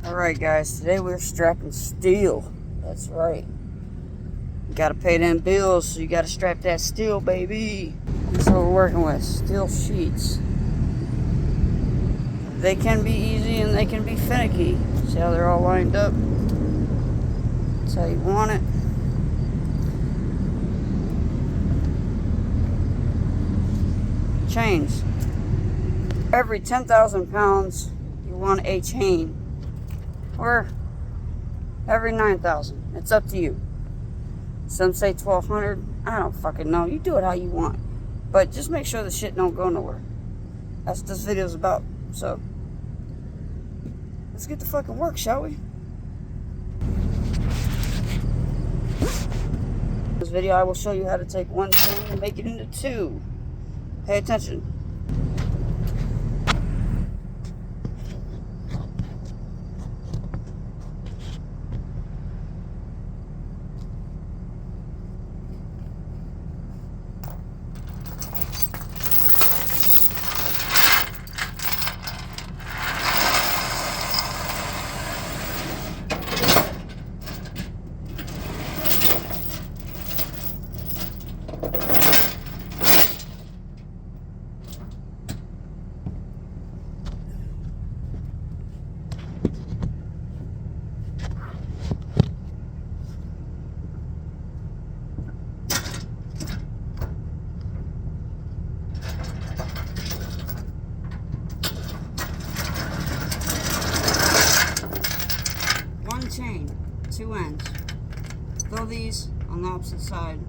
Alright guys, today we're strapping steel. That's right. You gotta pay them bills, so you gotta strap that steel, baby. That's what we're working with, steel sheets. They can be easy and they can be finicky. See how they're all lined up? That's how you want it. Chains. Every 10,000 pounds, you want a chain. Or every 9,000. It's up to you. Some say 1,200. I don't fucking know. You do it how you want. But just make sure the shit don't go nowhere. That's what this video's about. So, let's get to fucking work, shall we? In this video, I will show you how to take one chain and make it into two. Pay attention. Chain, two ends. Throw these on the opposite side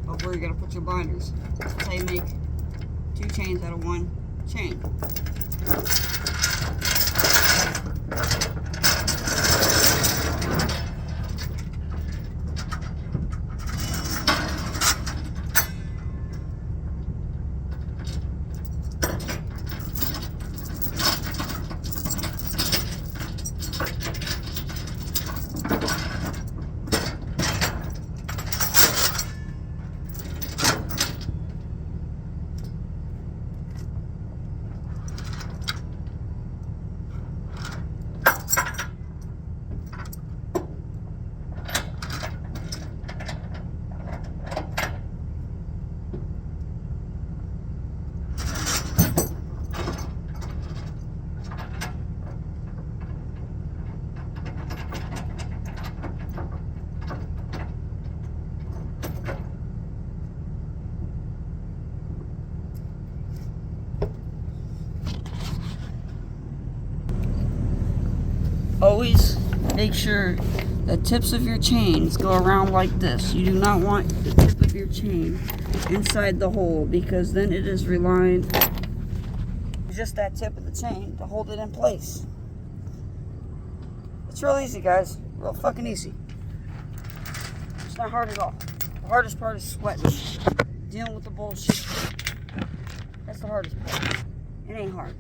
of where you're going to put your binders. That's how you make two chains out of one chain. Always make sure the tips of your chains go around like this. You do not want the tip of your chain inside the hole, because then it is relying on just that tip of the chain to hold it in place. It's real easy, guys. Real fucking easy. It's not hard at all. The hardest part is sweating. Dealing with the bullshit. That's the hardest part. It ain't hard.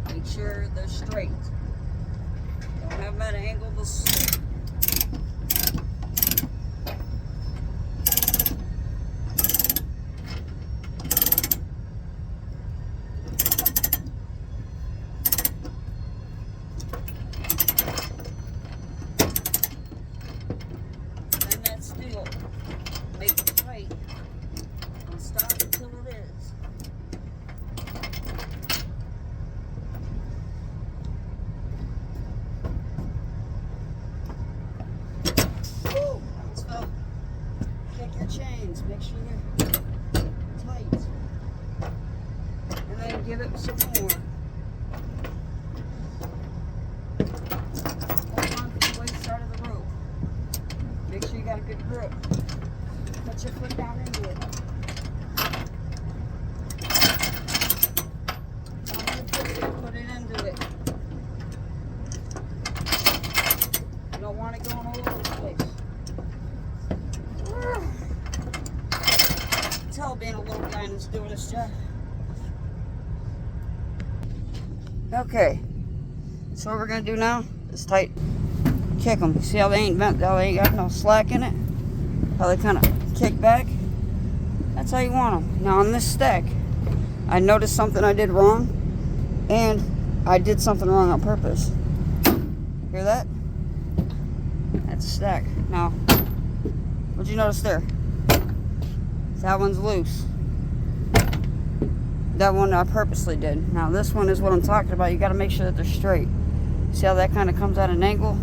Make sure they're straight. Don't have them at an angle, they'll slip. Then that steel, make it tight. Don't stop until it is. Chains, make sure they're tight, and then give it some more. Hold on to the waist side of the rope. Make sure you got a good grip. Put your foot down into it. Put it into it. You don't want it going all over the place. Tell being a little guy and doing this job. Okay, so what we're gonna do now is tight kick them. See how they ain't bent, how they ain't got no slack in it? How they kind of kick back? That's how you want them. Now on this stack, I noticed something I did wrong, and I did something wrong on purpose. Hear that? That's a stack. Now, what'd you notice there? That one's loose. That one I purposely did. Now this one is what I'm talking about. You got to make sure that they're straight. See how that kind of comes at an angle?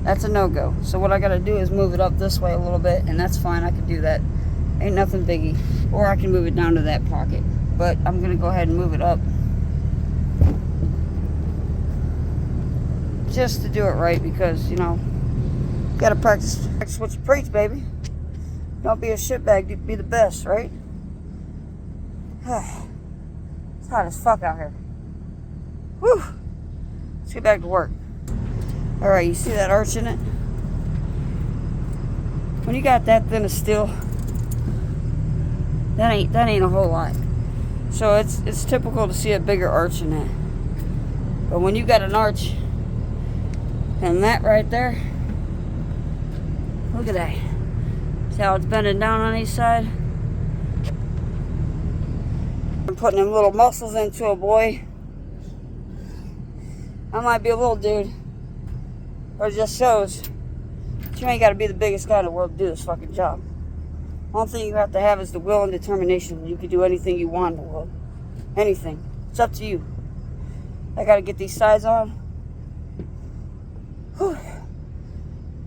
That's a no-go. So what I got to do is move it up this way a little bit, and that's fine. I can do that. Ain't nothing biggie. Or I can move it down to that pocket. But I'm going to go ahead and move it up. Just to do it right, because, you know, you got to practice what you preach, baby. Don't be a shitbag, be the best, right? It's hot as fuck out here. Whew. Let's get back to work. Alright, you see that arch in it? When you got that thin of steel, that ain't a whole lot. So it's typical to see a bigger arch in that. But when you got an arch and that right there, look at that. See how it's bending down on each side? I'm putting them little muscles into a boy. I might be a little dude, but it just shows that you ain't got to be the biggest guy in the world to do this fucking job. One thing you have to have is the will and determination. You can do anything you want in the world. Anything. It's up to you. I got to get these sides on. Whew.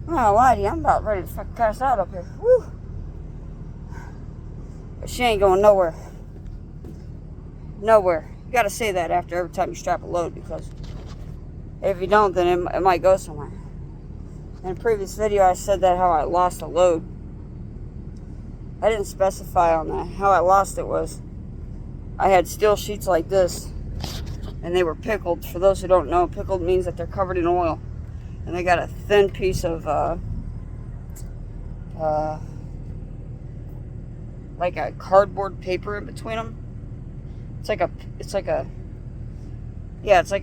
I'm not gonna lie to you, I'm about ready to fucking pass out up here. Woo. But she ain't going nowhere. Nowhere. You gotta say that after every time you strap a load, because if you don't, then it might go somewhere. In a previous video, I said that how I lost a load. I didn't specify on that. How I lost it was, I had steel sheets like this, and they were pickled. For those who don't know, pickled means that they're covered in oil. And they got a thin piece of, like a cardboard paper in between them. It's like a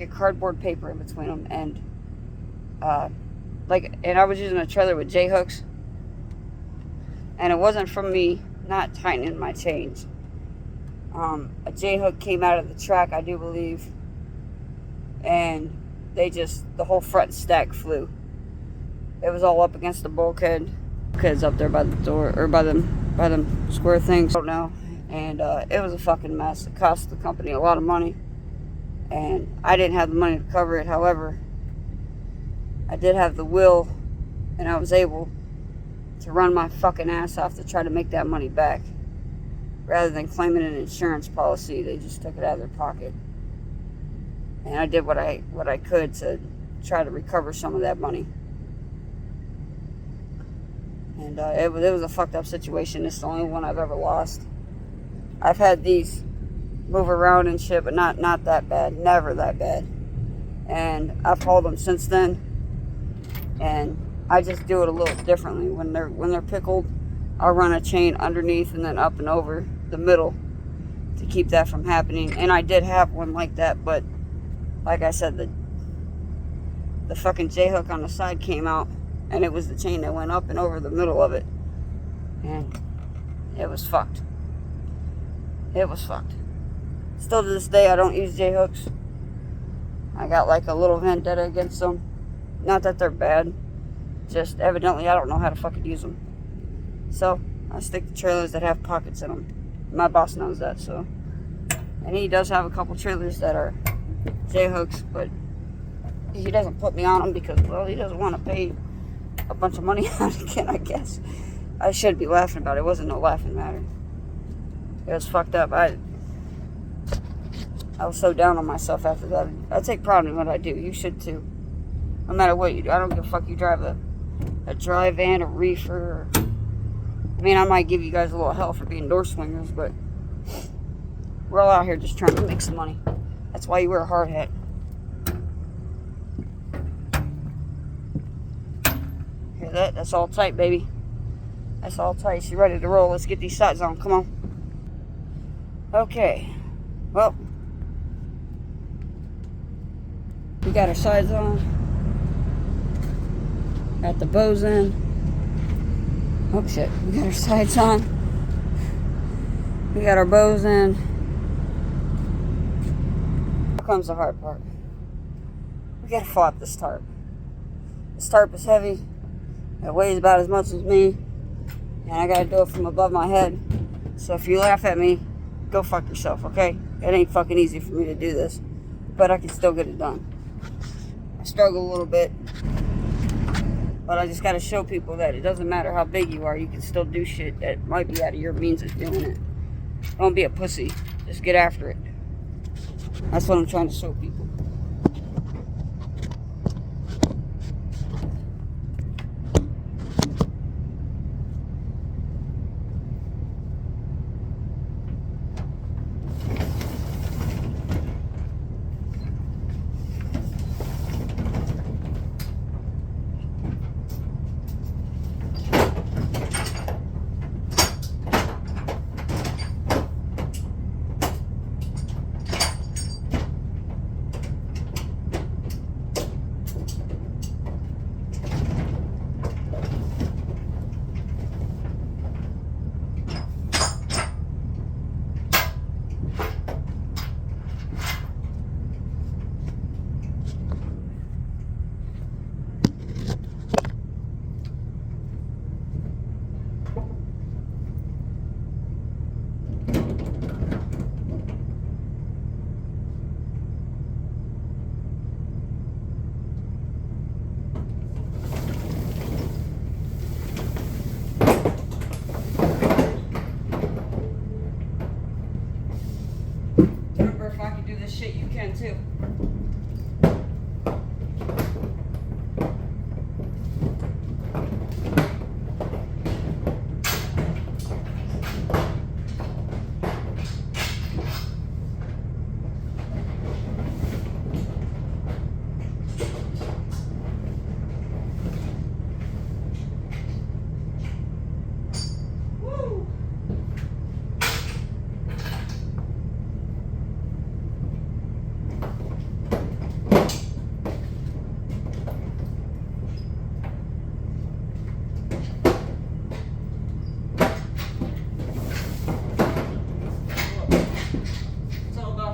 cardboard paper in between them. And, and I was using a trailer with J-hooks. And it wasn't from me not tightening my chains. A J-hook came out of the track, I do believe. And the whole front stack flew. It was all up against the bulkhead. Bulkhead's up there by the door, or by them square things. I don't know. And it was a fucking mess. It cost the company a lot of money. And I didn't have the money to cover it. However, I did have the will, and I was able to run my fucking ass off to try to make that money back. Rather than claiming an insurance policy, they just took it out of their pocket. And I did what I could to try to recover some of that money. And it was a fucked up situation. It's the only one I've ever lost. I've had these move around and shit, but not that bad. Never that bad. And I've hauled them since then. And I just do it a little differently. When they're pickled, I'll run a chain underneath and then up and over the middle to keep that from happening. And I did have one like that, but like I said, the fucking J-hook on the side came out, and it was the chain that went up and over the middle of it. And it was fucked. It was fucked. Still to this day, I don't use J-hooks. I got like a little vendetta against them. Not that they're bad. Just evidently I don't know how to fucking use them. So I stick to trailers that have pockets in them. My boss knows that, so. And he does have a couple trailers that are J-hooks, but he doesn't put me on them because, well, he doesn't want to pay a bunch of money on it again, I guess. I should be laughing about it. It wasn't no laughing matter. It was fucked up. I was so down on myself after that. I take pride in what I do. You should too. No matter what you do. I don't give a fuck. You drive a dry van, a reefer. I mean, I might give you guys a little hell for being door swingers, but we're all out here just trying to make some money. That's why you wear a hard hat. Hear that? That's all tight, baby. That's all tight. She's ready to roll. Let's get these sides on. Come on. Okay. Well, got our sides on. Got the bows in. Oh shit, we got our sides on. We got our bows in. Here comes the hard part. We gotta flop this tarp. This tarp is heavy. It weighs about as much as me. And I gotta do it from above my head. So if you laugh at me, go fuck yourself, okay? It ain't fucking easy for me to do this. But I can still get it done. I struggle a little bit. But I just gotta show people that it doesn't matter how big you are, you can still do shit that might be out of your means of doing it. Don't be a pussy. Just get after it. That's what I'm trying to show people. Remember, if I can do this shit, you can too.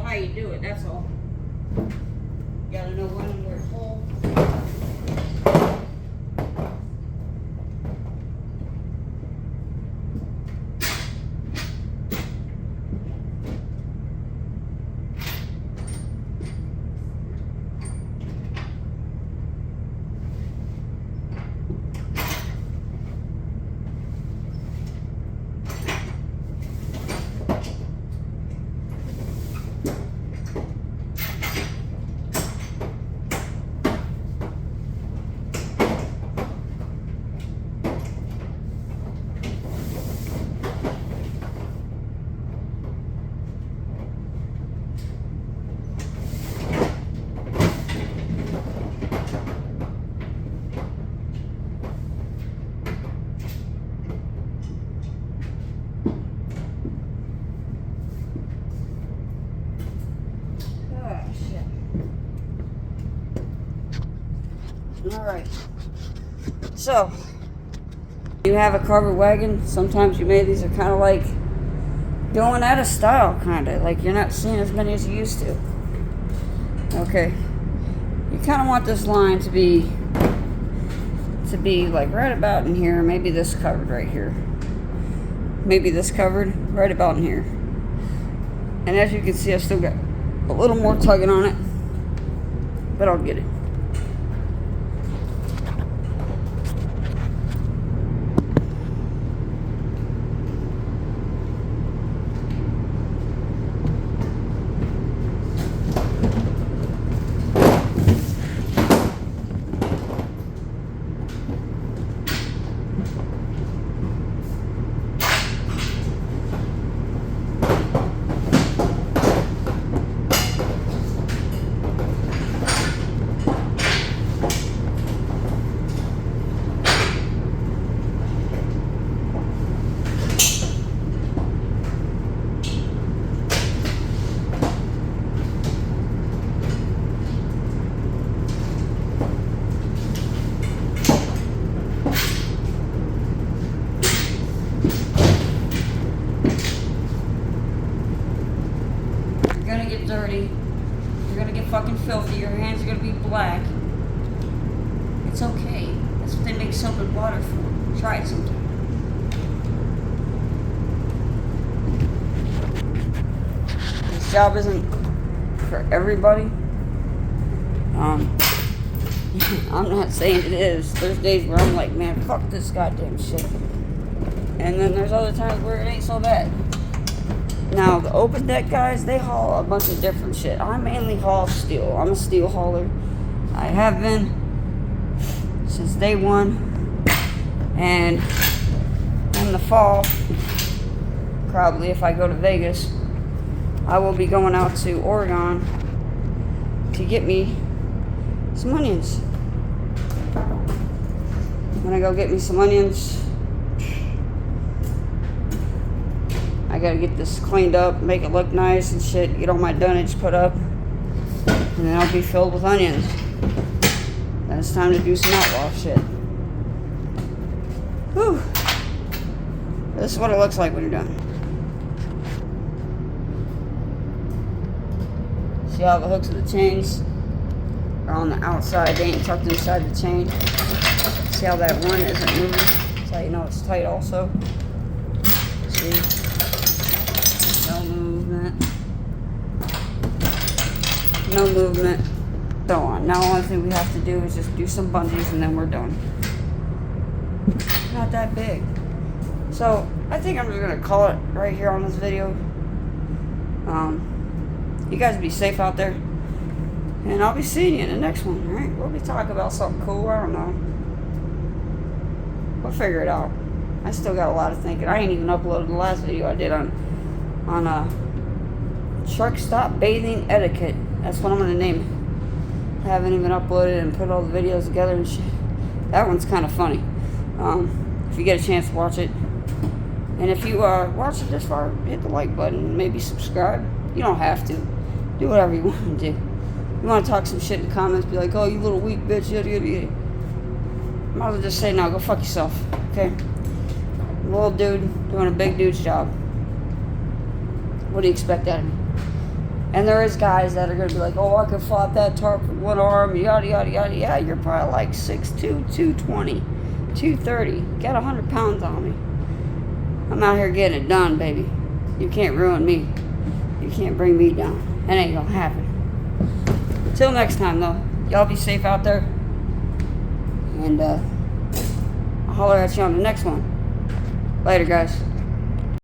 How you do it, that's all. You gotta know when and where to hold. Alright, so you have a covered wagon. Sometimes you may, these are kind of like going out of style, kind of like you're not seeing as many as you used to. Okay, you kind of want this line to be like right about in here. Maybe this covered right here, maybe this covered right about in here. And as you can see, I still got a little more tugging on it, but I'll get it. dirty. You're gonna get fucking filthy. Your hands are gonna be black. It's okay. That's what they make soap and water for. Try it sometime. This job isn't for everybody. I'm not saying it is. There's days where I'm like, man, fuck this goddamn shit. And then there's other times where it ain't so bad. Now, the open deck guys, they haul a bunch of different shit. I mainly haul steel. I'm a steel hauler. I have been since day one. And in the fall, probably if I go to Vegas, I will be going out to Oregon to get me some onions. When I go get me some onions, I gotta get this cleaned up, make it look nice and shit, get all my dunnage put up, and then I'll be filled with onions. Then it's time to do some outlaw shit. Whew. This is what it looks like when you're done. See how the hooks of the chains are on the outside, they ain't tucked inside the chain. See how that one isn't moving? That's how you know it's tight also. See? No movement. No movement. So on. Now the only thing we have to do is just do some bungees and then we're done. Not that big. So I think I'm just gonna call it right here on this video. You guys be safe out there. And I'll be seeing you in the next one, alright? We'll be talking about something cool, I don't know. We'll figure it out. I still got a lot of thinking. I ain't even uploaded the last video I did on truck stop bathing etiquette. That's what I'm gonna name it. I haven't even uploaded and put all the videos together and shit. That one's kind of funny. If you get a chance to watch it. And if you watch it this far, hit the like button and maybe subscribe. You don't have to. Do whatever you want to do. You want to talk some shit in the comments, be like, oh, you little weak bitch, yada yada yada. Might as well just say, no, go fuck yourself, okay? Little dude doing a big dude's job. What do you expect out of me? And there is guys that are going to be like, oh, I can flop that tarp with one arm, yada yada yada. Yeah, you're probably like 6'2", 220, 230. Got 100 pounds on me. I'm out here getting it done, baby. You can't ruin me. You can't bring me down. That ain't gonna happen. Till next time, though. Y'all be safe out there. And I'll holler at you on the next one. Later, guys.